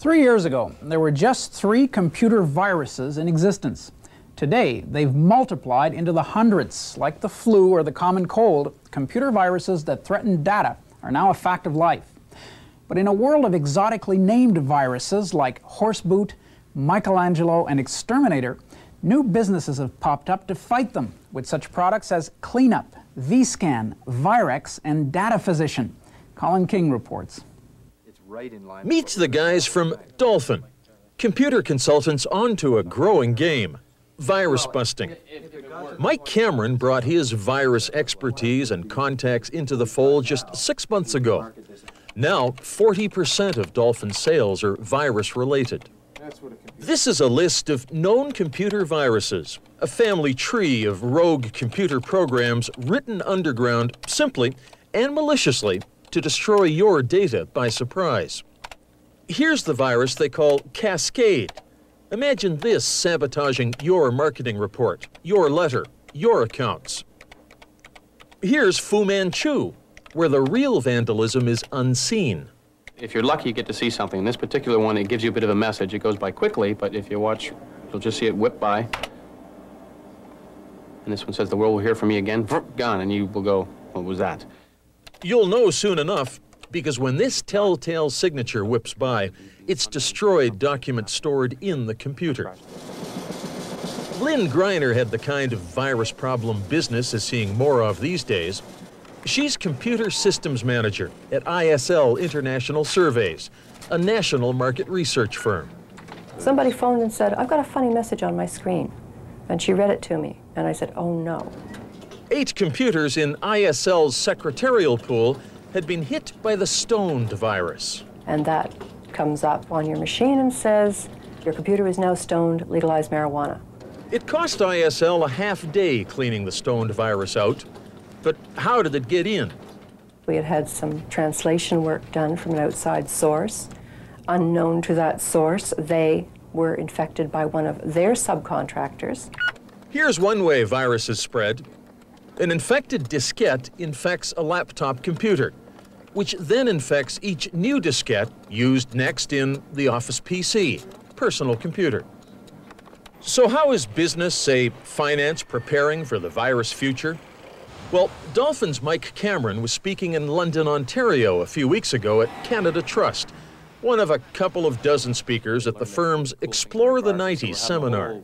3 years ago, there were just 3 computer viruses in existence. Today, they've multiplied into the hundreds. Like the flu or the common cold, computer viruses that threaten data are now a fact of life. But in a world of exotically named viruses like Horseboot, Michelangelo, and Exterminator, new businesses have popped up to fight them with such products as Cleanup, vScan, Virex, and Data Physician. Colin King reports. Meet the guys from Dolphin, computer consultants onto a growing game, virus busting. Mike Cameron brought his virus expertise and contacts into the fold just 6 months ago. Now, 40% of Dolphin sales are virus-related. This is a list of known computer viruses, a family tree of rogue computer programs written underground simply and maliciously to destroy your data by surprise. Here's the virus they call Cascade. Imagine this sabotaging your marketing report, your letter, your accounts. Here's Fu Manchu, where the real vandalism is unseen. If you're lucky, you get to see something. This particular one, it gives you a bit of a message. It goes by quickly, but if you watch, you'll just see it whip by. And this one says, "The world will hear from me again." Gone, and you will go, "What was that?" You'll know soon enough, because when this telltale signature whips by, it's destroyed documents stored in the computer. Lynn Greiner had the kind of virus problem business is seeing more of these days. She's computer systems manager at ISL International Surveys, a national market research firm. Somebody phoned and said, "I've got a funny message on my screen." And she read it to me, and I said, "Oh no." 8 computers in ISL's secretarial pool had been hit by the stoned virus. And that comes up on your machine and says, "Your computer is now stoned, legalize marijuana." It cost ISL a half day cleaning the stoned virus out. But how did it get in? We had had some translation work done from an outside source. Unknown to that source, they were infected by one of their subcontractors. Here's one way viruses spread. An infected diskette infects a laptop computer, which then infects each new diskette used next in the office PC, personal computer. So how is business, say, finance, preparing for the virus future? Well, Dolphin's Mike Cameron was speaking in London, Ontario a few weeks ago at Canada Trust, one of a couple of dozen speakers at the firm's Explore the 90s seminar.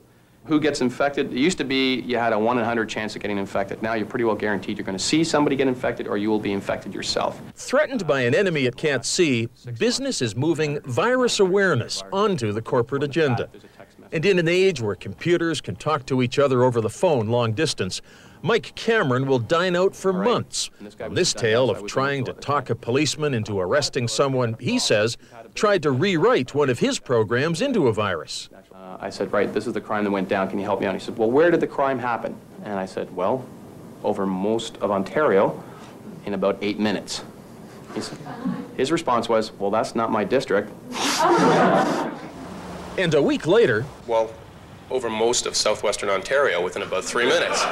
Who gets infected? It used to be you had a 1 in 100 chance of getting infected. Now you're pretty well guaranteed you're going to see somebody get infected or you will be infected yourself. Threatened by an enemy it can't see, business is moving virus awareness onto the corporate agenda. And in an age where computers can talk to each other over the phone long distance, Mike Cameron will dine out for months on this tale of trying to talk a policeman into arresting someone he says tried to rewrite one of his programs into a virus. I said, "Right, this is the crime that went down. Can you help me out?" He said, "Well, where did the crime happen?" And I said, "Well, over most of Ontario in about 8 minutes." His response was, "Well, that's not my district." And a week later, "Well, over most of southwestern Ontario within about 3 minutes."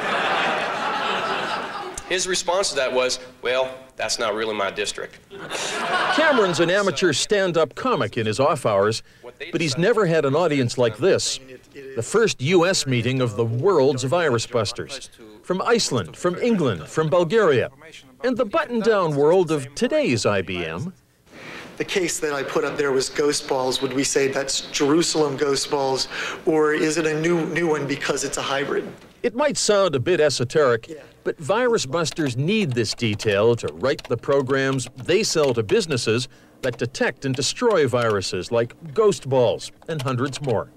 His response to that was, "Well, that's not really my district." Cameron's an amateur stand-up comic in his off hours, but he's never had an audience like this. The first U.S. meeting of the world's virus busters. From Iceland, from England, from Bulgaria, and the button-down world of today's IBM. The case that I put up there was ghost balls. Would we say that's Jerusalem ghost balls, or is it a new one because it's a hybrid? It might sound a bit esoteric, but virus busters need this detail to write the programs they sell to businesses that detect and destroy viruses like ghost balls and hundreds more.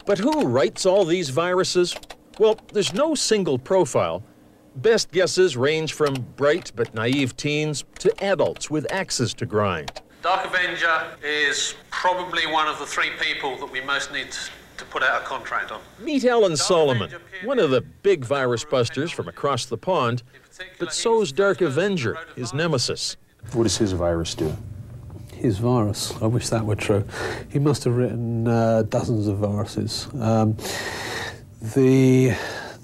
But who writes all these viruses? Well, there's no single profile. Best guesses range from bright but naive teens to adults with axes to grind. Dark Avenger is probably one of the 3 people that we most need to put out a contract on. Meet Alan Solomon, one of the big virus busters from across the pond, but so's Dark Avenger, his nemesis. What does his virus do? His virus? I wish that were true. He must have written dozens of viruses. The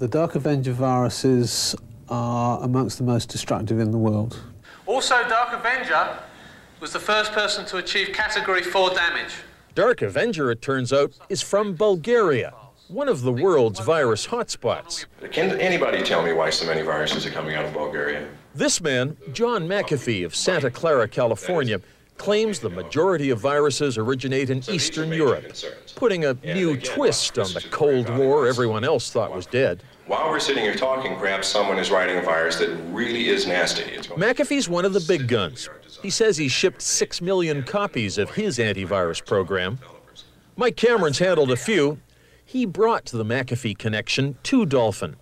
Dark Avenger viruses are amongst the most destructive in the world. Also, Dark Avenger was the first person to achieve Category 4 damage. Dark Avenger, it turns out, is from Bulgaria, one of the world's virus hotspots. Can anybody tell me why so many viruses are coming out of Bulgaria? This man, John McAfee of Santa Clara, California, claims the majority of viruses originate in Eastern Europe, putting a new twist on the Cold War everyone else thought was dead. While we're sitting here talking, perhaps someone is writing a virus that really is nasty. McAfee's one of the big guns. He says he shipped 6 million copies of his antivirus program. Mike Cameron's handled a few. He brought the McAfee connection to Dolphin.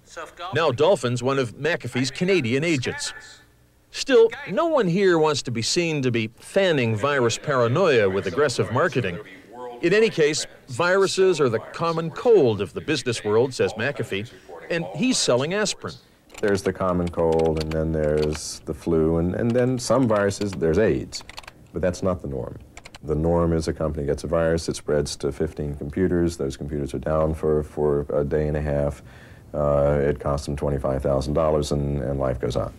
Now Dolphin's one of McAfee's Canadian agents. Still, no one here wants to be seen to be fanning virus paranoia with aggressive marketing. In any case, viruses are the common cold of the business world, says McAfee, and he's selling aspirin. There's the common cold, and then there's the flu, and then some viruses, there's AIDS. But that's not the norm. The norm is a company gets a virus, it spreads to 15 computers, those computers are down for a day and a half, it costs them $25,000, and life goes on.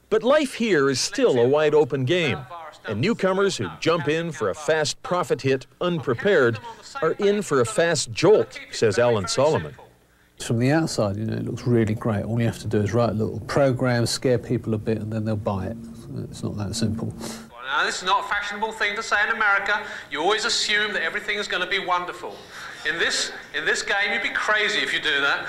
But life here is still a wide open game, and newcomers who jump in for a fast profit hit unprepared are in for a fast jolt, says Alan Solomon. From the outside, it looks really great. All you have to do is write a little program, scare people a bit, and then they'll buy it. It's not that simple. Now, this is not a fashionable thing to say in America. You always assume that everything is going to be wonderful. In this game, you'd be crazy if you do that.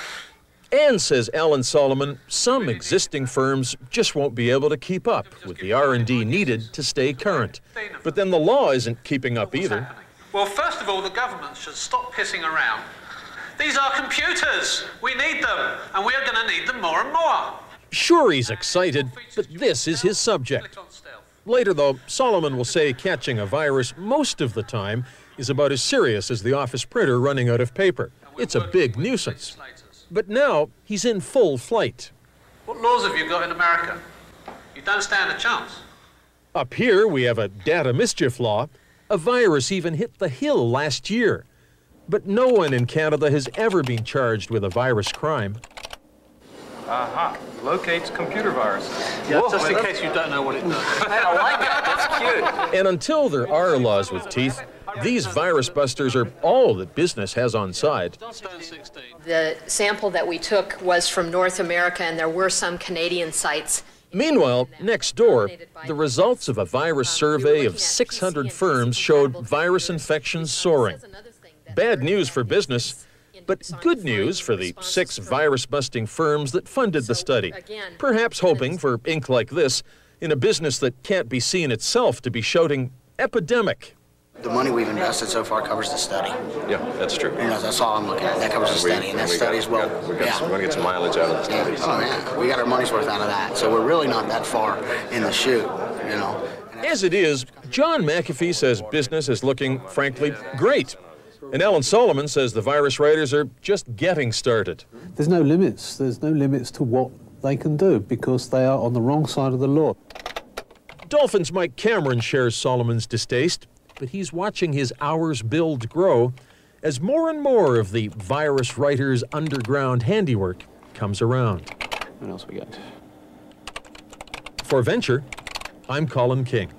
And, says Alan Solomon, some existing firms just won't be able to keep up with the R&D needed to stay current. But then the law isn't keeping up either. Well, first of all, the government should stop pissing around. These are computers. We need them, and we are going to need them more and more. Sure, he's excited, but this is his subject. Later, though, Solomon will say catching a virus most of the time is about as serious as the office printer running out of paper. It's a big nuisance. But now he's in full flight. What laws have you got in America? You don't stand a chance. Up here, we have a data mischief law. A virus even hit the Hill last year. But no one in Canada has ever been charged with a virus crime. Aha, locates computer viruses. Yeah, just in case you don't know what it does. I like it, that's cute. And until there are laws with teeth, these virus busters are all that business has on side. The sample that we took was from North America, and there were some Canadian sites. Meanwhile, next door, the results of a virus survey of 600 firms showed virus infections soaring. Bad news for business, but good news for the 6 virus-busting firms that funded the study, perhaps hoping for ink like this in a business that can't be seen itself to be shouting epidemic. The money we've invested so far covers the study. Yeah, that's true. That's all I'm looking at. That covers the study, and that study as well. We're going to get some mileage out of the study. Yeah. Oh, man, we got our money's worth out of that. So we're really not that far in the chute, As it is, John McAfee says business is looking, frankly, great. And Alan Solomon says the virus writers are just getting started. There's no limits. There's no limits to what they can do because they are on the wrong side of the law. Dolphin's Mike Cameron shares Solomon's distaste, but he's watching his hours billed grow as more and more of the virus writers' underground handiwork comes around. What else we got? For Venture, I'm Colin King.